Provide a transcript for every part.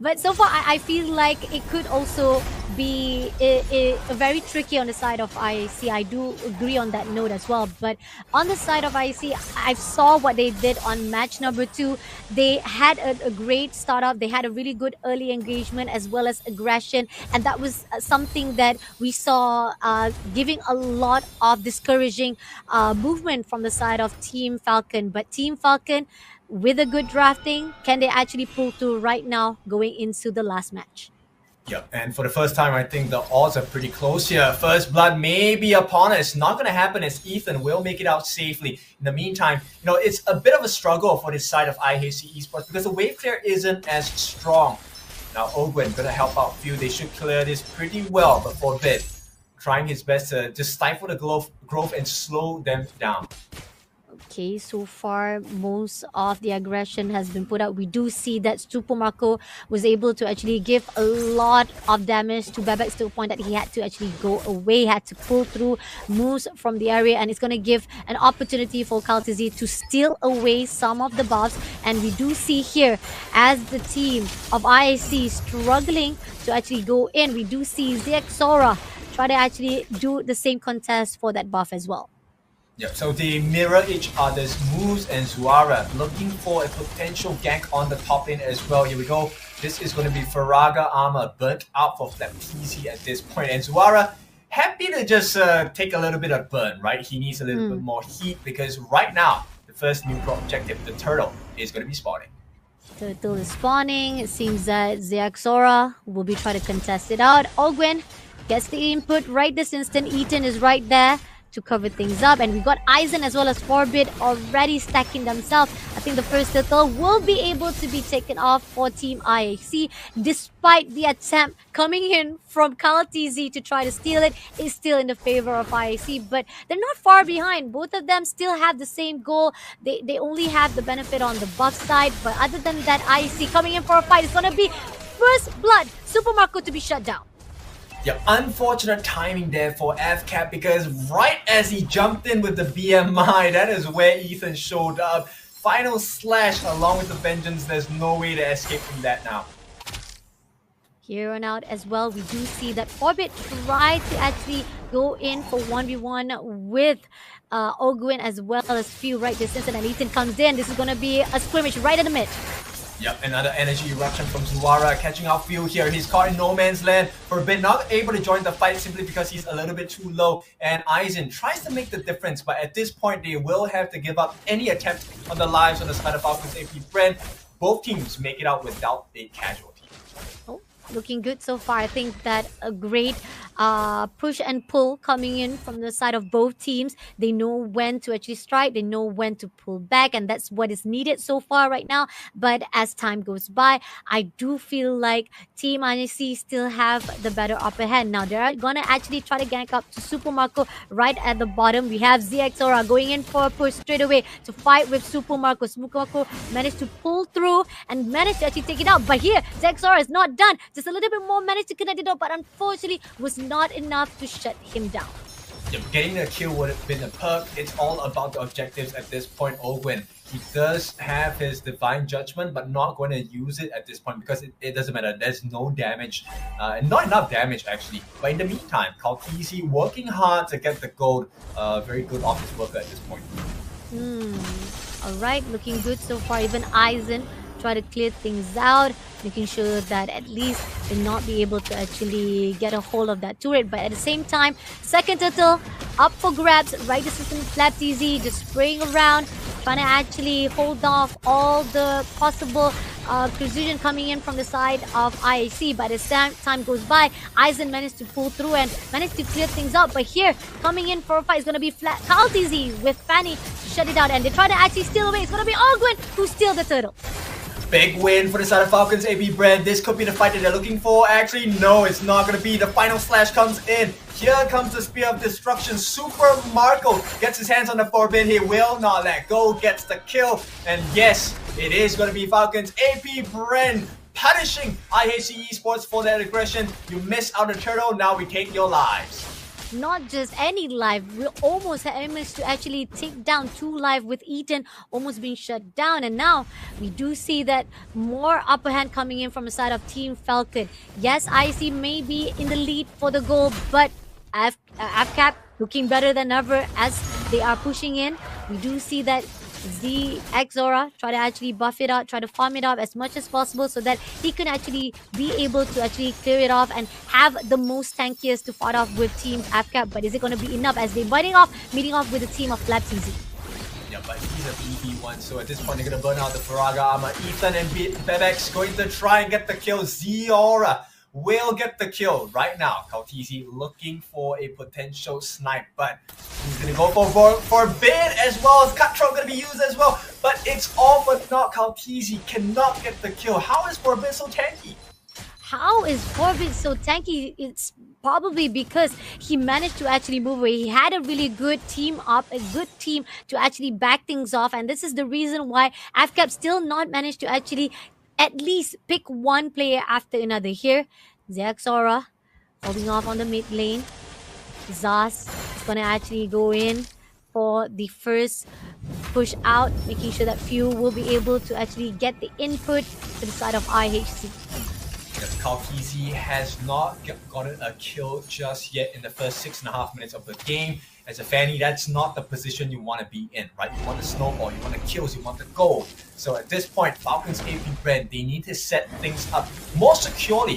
But so far, I feel like it could also be very tricky on the side of IAC. I do agree on that note as well. But on the side of IAC, I saw what they did on match number 2. They had a great startup. They had a really good early engagement as well as aggression. And that was something that we saw giving a lot of discouraging movement from the side of Team Falcon. But Team Falcon, with a good drafting, can they actually pull through right now going into the last match? Yep, and for the first time, I think the odds are pretty close here. First blood may be upon us. Not going to happen as Ethan will make it out safely. In the meantime, it's a bit of a struggle for this side of IHC Esports because the wave clear isn't as strong. Now, Ogwen going to help out few. They should clear this pretty well, but for a bit, trying his best to just stifle the growth and slow them down. Okay, so far most of the aggression has been put out. We do see that Super Marco was able to actually give a lot of damage to Bebex to a point that he had to actually go away, had to pull through moves from the area, and it's going to give an opportunity for Kaltizi to steal away some of the buffs. And we do see here, as the team of IAC struggling to actually go in, we do see Zexora try to actually do the same contest for that buff as well. Yep, so they mirror each other's moves, and Zuara looking for a potential gank on the top lane as well. Here we go. This is going to be Faraga armor burnt out for Flap TZ at this point. And Zuara happy to just take a little bit of burn, right? He needs a little bit more heat because right now, the first new pro objective, the turtle, is going to be spawning. Turtle is spawning. It seems that Zexora will be trying to contest it out. Ogwen gets the input right this instant. Ethan is right there to cover things up, and we got Aizen as well as Forbid already stacking themselves. I think the first turtle will be able to be taken off for Team IHC, despite the attempt coming in from KalTZ to try to steal it. Is still in the favor of IHC, but they're not far behind. Both of them still have the same goal. They only have the benefit on the buff side, but other than that, IHC coming in for a fight. It's gonna be first blood, Super Marco to be shut down. Yeah, unfortunate timing there for FCAP because right as he jumped in with the BMI, that is where Ethan showed up. Final slash along with the vengeance. There's no way to escape from that now. Here on out as well, we do see that Forbid tried to actually go in for 1v1 with Ogwen as well as Few right this instant, and Ethan comes in. This is going to be a scrimmage right in the mid. Yep, another energy eruption from Zuara catching out Phil here. He's caught in no man's land. For a bit, not able to join the fight simply because he's a little bit too low. And Aizen tries to make the difference, but at this point, they will have to give up any attempt on the lives on the side of Falcons AP BREN. Both teams make it out without a casualty. Oh, looking good so far. I think that a great push and pull coming in from the side of both teams. They know when to actually strike, they know when to pull back, and that's what is needed so far right now. But as time goes by, I do feel like Team IHC still have the better upper hand. Now they're gonna actually try to gank up to Super Marco right at the bottom. We have Zexora going in for a push straight away to fight with Super Marco. Super Marco managed to pull through and managed to actually take it out. But here, Zexora is not done. Just a little bit more managed to connect it up, but unfortunately was not enough to shut him down. Yep, getting a kill would have been a perk. It's all about the objectives at this point. Ogwen, he does have his divine judgment, but not going to use it at this point because it doesn't matter. There's no damage, not enough damage actually. But in the meantime, KalTZ working hard to get the gold. Very good office worker at this point. Alright, looking good so far. Even Aizen try to clear things out, making sure that at least they not be able to actually get a hold of that turret. But at the same time, second turtle up for grabs. Right assistant Flap TZ just spraying around, trying to actually hold off all the possible precision coming in from the side of IHC. But as time goes by, Aizen managed to pull through and managed to clear things up. But here, coming in for a fight is going to be KalTZ with Fanny to shut it out. And they try to actually steal away. It's going to be Ogwen who steals the turtle. Big win for the side of Falcons AB BREN. This could be the fight that they're looking for. Actually, no, it's not going to be. The final slash comes in. Here comes the Spear of Destruction. Super Marco gets his hands on the Forbid. He will not let go. Gets the kill. And yes, it is going to be Falcons AP BREN punishing IHC Esports for that aggression. You miss out the turtle. Now we take your lives. not just any life. We almost managed to actually take down 2 life with Eaton almost being shut down. And now we do see that more upper hand coming in from the side of Team Falcon. Yes, IC may be in the lead for the goal, but AFCAP looking better than ever as they are pushing in. We do see that Zora try to actually buff it out, try to farm it up as much as possible so that he can actually be able to actually clear it off and have the most tankiest to fight off with Team AFCAP. But is it going to be enough as they're meeting off with the team of Lab TZ? Yeah, but he's a BB1, so at this point they're going to burn out the Faraga armor. Ethan and Bebex going to try and get the kill. Zora will get the kill right now. Kautizi looking for a potential snipe, but he's going to go for Bid as well as Cutthroat going to be used as well. But it's all but not. Kautizi cannot get the kill. How is Forbid so tanky? How is Forbid so tanky? It's probably because he managed to actually move away. He had a really good team up, a good team to actually back things off. And this is the reason why AFCAP still not managed to actually at least pick one player after another. Here, Zora holding off on the mid lane. Zas is going to actually go in for the first push out, making sure that Few will be able to actually get the input to the side of IHC. Because Kautizi has not gotten a kill just yet in the first 6.5 minutes of the game. As a Fanny, that's not the position you want to be in, right? You want the snowball, you want the kills, you want the goal. So at this point, Falcons AP BREN, they need to set things up more securely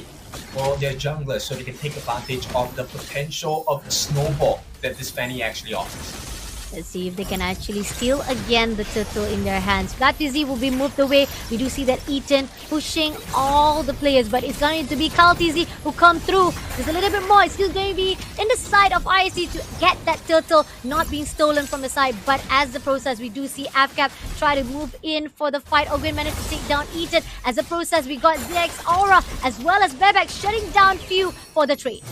for their junglers so they can take advantage of the potential of the snowball that this Fanny actually offers. Let's see if they can actually steal again the turtle in their hands. FlatTZ will be moved away. We do see that Eaton pushing all the players, but it's going to be KalTZ who come through. There's a little bit more. It's still going to be in the side of IC to get that turtle not being stolen from the side. But as the process, we do see AFCAP try to move in for the fight. Ogwin managed to take down Eaton. As a process, we got ZX Aura as well as Bebex shutting down Few for the trade.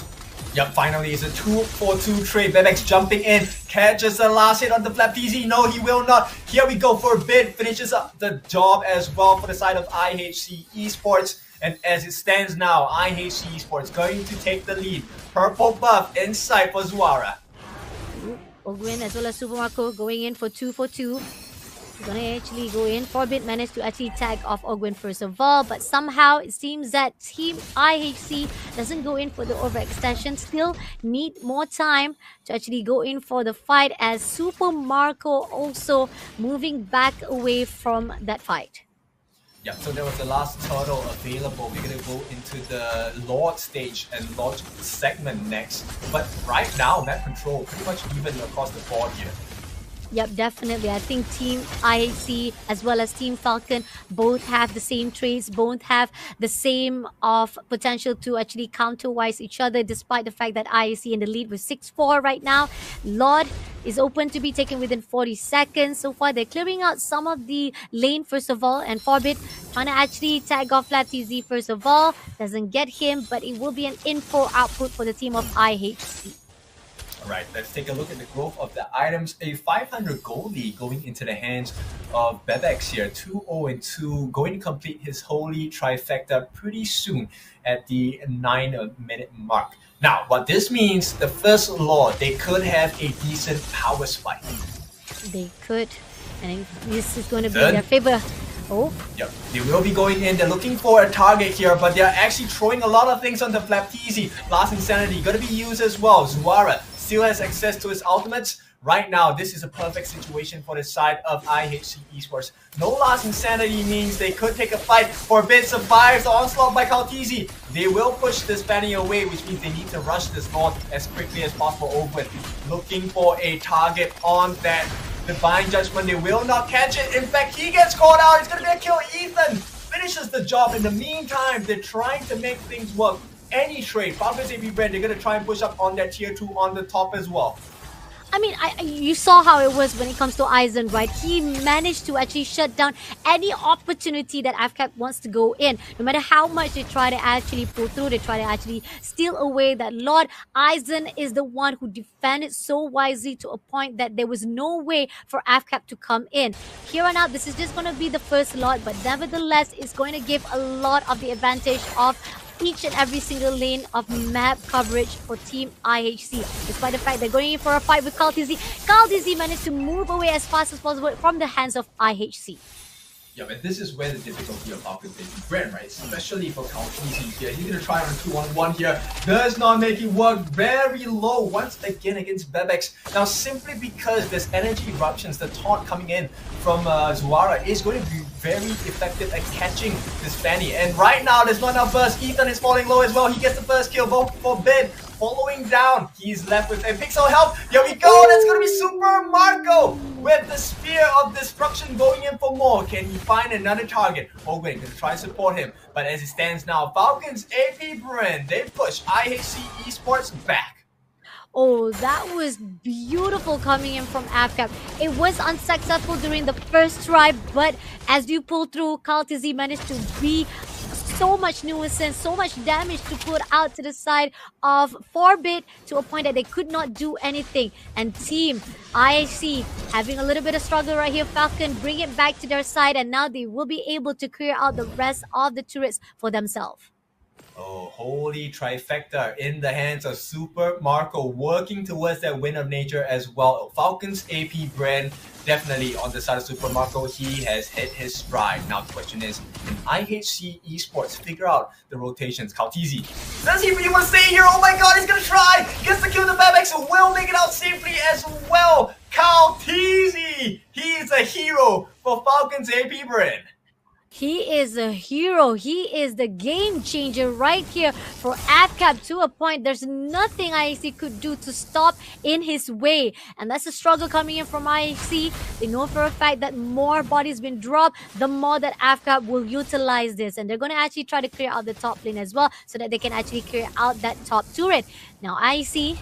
Yep, finally it's a 2-for-2 trade. Bebex jumping in, catches the last hit on the FlatTZ. No, he will not. Here we go for Bid, finishes up the job as well for the side of IHC ESPORTS. And as it stands now, IHC ESPORTS going to take the lead. Purple buff inside for Zuara. Ogwin as well as Super Marco going in for 2-for-2. Gonna actually go in. Forbid managed to actually tag off Ogwin first of all, but somehow it seems that Team IHC doesn't go in for the overextension. Still need more time to actually go in for the fight as Super Marco also moving back away from that fight. Yeah, so that was the last turtle available. We're gonna go into the Lord stage and Lord segment next. But right now, map control pretty much even across the board here. Yep, definitely. I think Team IHC as well as Team Falcon both have the same traits, both have the same of potential to actually counter-wise each other, despite the fact that IHC in the lead with 6-4 right now. Lord is open to be taken within 40 seconds. So far, they're clearing out some of the lane first of all, and Forbid trying to actually tag off FlatTZ first of all. Doesn't get him, but it will be an info output for the team of IHC. Right, let's take a look at the growth of the items. A 500 gold lead going into the hands of Bebex here. 2-0-2, going to complete his holy trifecta pretty soon at the 9-minute mark. Now, what this means, the first Lord, they could have a decent power spike. They could, and this is going to be in their favor. Oh. Yep, they will be going in. They're looking for a target here, but they're actually throwing a lot of things on the FlatTZ. Last Insanity, going to be used as well. Zuara still has access to his ultimates. Right now, this is a perfect situation for the side of IHC ESPORTS. No Last Insanity means they could take a fight. Forbid survives the onslaught by KalTZ. They will push this Fanny away, which means they need to rush this Lord as quickly as possible over. Looking for a target on that Divine Judgment. They will not catch it. In fact, he gets caught out. It's going to be a kill. Ethan finishes the job. In the meantime, they're trying to make things work. Any trade, Falcons AP BREN, they're going to try and push up on that tier 2 on the top as well. I mean, you saw how it was when it comes to Aizen, right? He managed to actually shut down any opportunity that AFCAP wants to go in. No matter how much they try to actually pull through, they try to actually steal away that Lord. Aizen is the one who defended so wisely to a point that there was no way for AFCAP to come in. Here on out, this is just going to be the first Lord, but nevertheless, it's going to give a lot of the advantage of each and every single lane of map coverage for Team IHC. Despite the fact they're going in for a fight with Kaltizi managed to move away as fast as possible from the hands of IHC. Yeah, but this is where the difficulty of Falcons is BREN, right? Especially for Kaltizi here. He's gonna try on a 2-on-1 here. Does not make it work. Very low once again against Bebex. Now, simply because there's energy eruptions, the taunt coming in from Zuara is going to be very effective at catching this Fanny. And right now, there's not enough burst. Ethan is falling low as well. He gets the first kill for Bid. Following down, he's left with a pixel help. Here we go. That's going to be Super Marco with the Spear of Destruction going in for more. Can he find another target? Ogwin going to try to support him. But as it stands now, Falcons AP BREN, they push IHC ESPORTS back. Oh, that was beautiful coming in from AFCAP. It was unsuccessful during the first try, but as you pull through, Kaltizi managed to be so much nuisance, so much damage to put out to the side of 4-bit to a point that they could not do anything. And Team IHC having a little bit of struggle right here. Falcon bring it back to their side, and now they will be able to clear out the rest of the turrets for themselves. Oh, holy trifecta in the hands of Super Marco, working towards that win of nature as well. Falcons AP BREN, definitely on the side of Super Marco, he has hit his stride. Now the question is, can IHC ESPORTS figure out the rotations? Kaltizi, does he really want to stay here? Oh my god, he's gonna try! Gets the kill, the Bebex will make it out safely as well. Kaltizi, he is a hero for Falcons AP BREN. He is a hero. He is the game changer right here for AFCAP to a point. There's nothing IHC could do to stop in his way. And that's a struggle coming in from IHC. They know for a fact that more bodies been dropped, the more that AFCAP will utilize this. And they're going to actually try to clear out the top lane as well so that they can actually clear out that top turret. Now IHC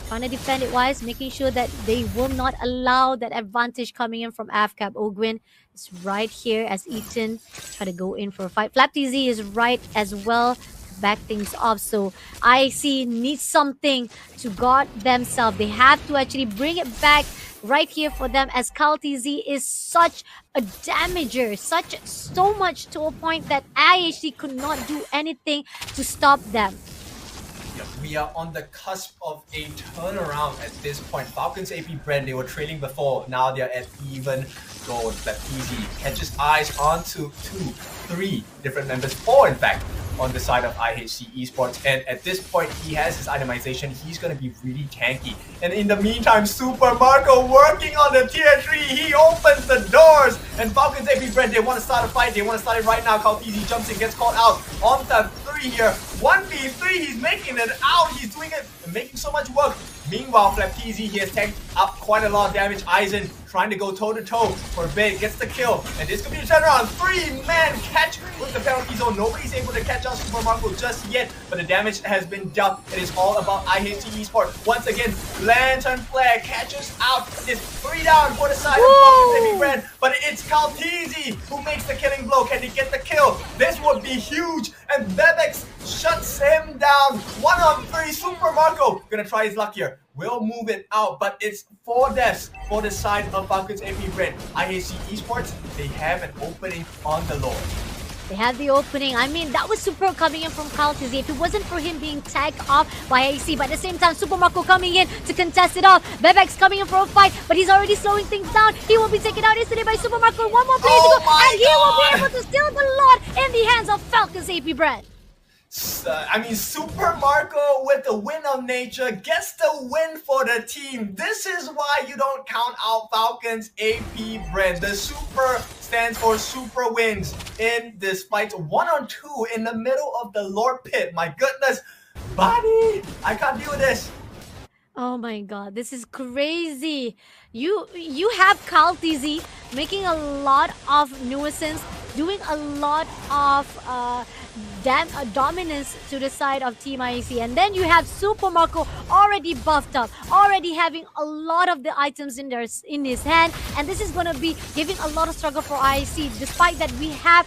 trying to defend it wise, making sure that they will not allow that advantage coming in from AFCAP. Ogwin is right here as Eaton try to go in for a fight. FlapTZ is right as well to back things off. So IC needs something to guard themselves. They have to actually bring it back right here for them, as KalTZ is such a damager, so much to a point that IHC could not do anything to stop them. We are on the cusp of a turnaround at this point. Falcons AP BREN, they were trailing before. Now they're at even gold. FlapTZ catches eyes onto 3 different members. 4, in fact, on the side of IHC ESPORTS. And at this point, he has his itemization. He's going to be really tanky. And in the meantime, Super Marco working on the tier 3. He opens the doors. And Falcons AP BREN, they want to start a fight. They want to start it right now. KalTZ jumps in, gets called out on the 3 here. 1v3, he's making it out. He's doing it, making so much work. Meanwhile, FlapTZ, he has tanked up quite a lot of damage. Aizen trying to go toe-to-toe for a bit, gets the kill. And this could be a turnaround. 3-man catch with the penalty zone. Nobody's able to catch out Super Marco just yet, but the damage has been dealt. It is all about IHC ESPORTS. Once again, Lantern Flare catches out. It's 3 down for the side of Falcons AP BREN, but it's KalTZ who makes the killing blow. Can he get the kill? This would be huge, and Bebex shuts him down. 1-on-3, Super Marco gonna try his luck here. Will move it out, but it's 4 deaths for the side of Falcons AP BREN. IHC ESPORTS, they have an opening on the Lord. They had the opening. I mean, that was super coming in from KalTZ. If it wasn't for him being tagged off by IHC, but at the same time, Super Marco coming in to contest it off. Bebex coming in for a fight, but he's already slowing things down. He will be taken out instantly by Super Marco. 1 more play to go, and he will be able to steal the lot in the hands of Falcons AP BREN. I mean, Super Marco with the win of nature gets the win for the team. This is why you don't count out Falcons AP BREN. The Super stands for Super Wins in this fight. 1-on-2 in the middle of the Lord Pit. My goodness, buddy, I can't deal with this. Oh my god, this is crazy. You have KalTZ making a lot of nuisance, doing a lot of dominance to the side of Team IHC, and then you have Super Marco already buffed up, already having a lot of the items in his hand, and this is going to be giving a lot of struggle for IHC, despite that we have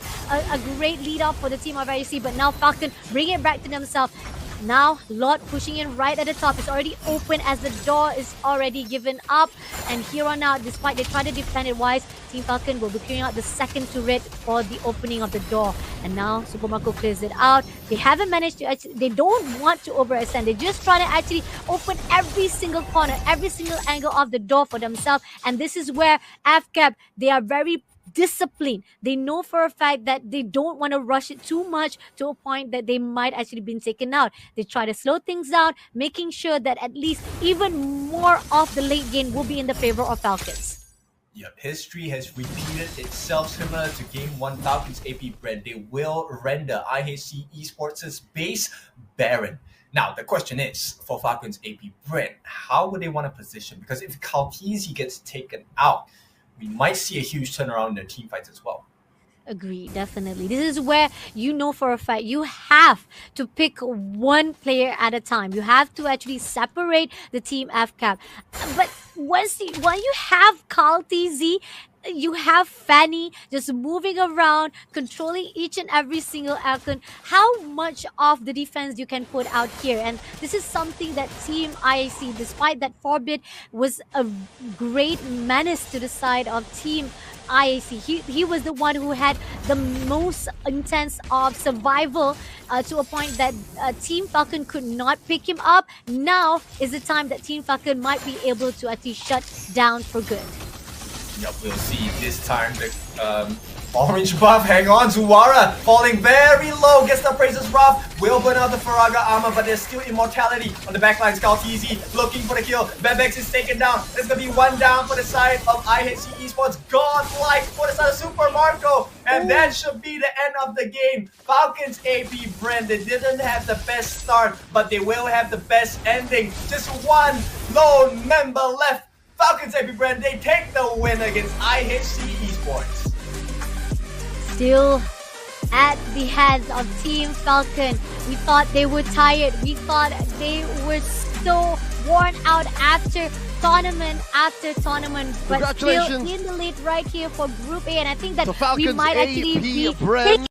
a great lead up for the team of IHC. But now Falcon bring it back to themselves. Now, Lord pushing in right at the top. It's already open as the door is already given up. And here on out, despite they try to defend it wise, Team Falcon will be clearing out the second turret for the opening of the door. And now, Super Marco clears it out. They haven't managed to actually, they don't want to overextend. They're just trying to actually open every single corner, every single angle of the door for themselves. And this is where AFCAP, they are very discipline. They know for a fact that they don't want to rush it too much to a point that they might actually been taken out. They try to slow things down, making sure that at least even more of the late game will be in the favor of Falcons. Yep, history has repeated itself similar to Game 1 Falcons AP BREN. They will render IHC ESPORTS' base barren. Now, the question is, for Falcons AP BREN, how would they want to position? Because if Kalkizi gets taken out, we might see a huge turnaround in their team fights as well. Agree, definitely. This is where you know for a fact you have to pick one player at a time. You have to actually separate the team FCAP. But when you have Carl TZ, you have Fanny just moving around, controlling each and every single icon. How much of the defense you can put out here? And this is something that Team IAC, despite that Forbid was a great menace to the side of Team IAC. He was the one who had the most intense of survival to a point that Team Falcon could not pick him up. Now is the time that Team Falcon might be able to actually shut down for good. Yep, we'll see this time the orange buff. Hang on, Zuwara falling very low. Gets the praises rough. Will burn out the Faraga armor, but there's still immortality on the backline. Skaltizi looking for the kill. Bebex is taken down. There's gonna be one down for the side of IHC Esports. Godlike for the side of Super Marco. And that should be the end of the game. Falcons AP BREN, they didn't have the best start, but they will have the best ending. Just one lone member left. Falcons AP BREN, they take the win against IHC Esports. Still at the hands of Team Falcon. We thought they were tired. We thought they were so worn out after tournament after tournament. But still in the lead right here for Group A. And I think that we might actually be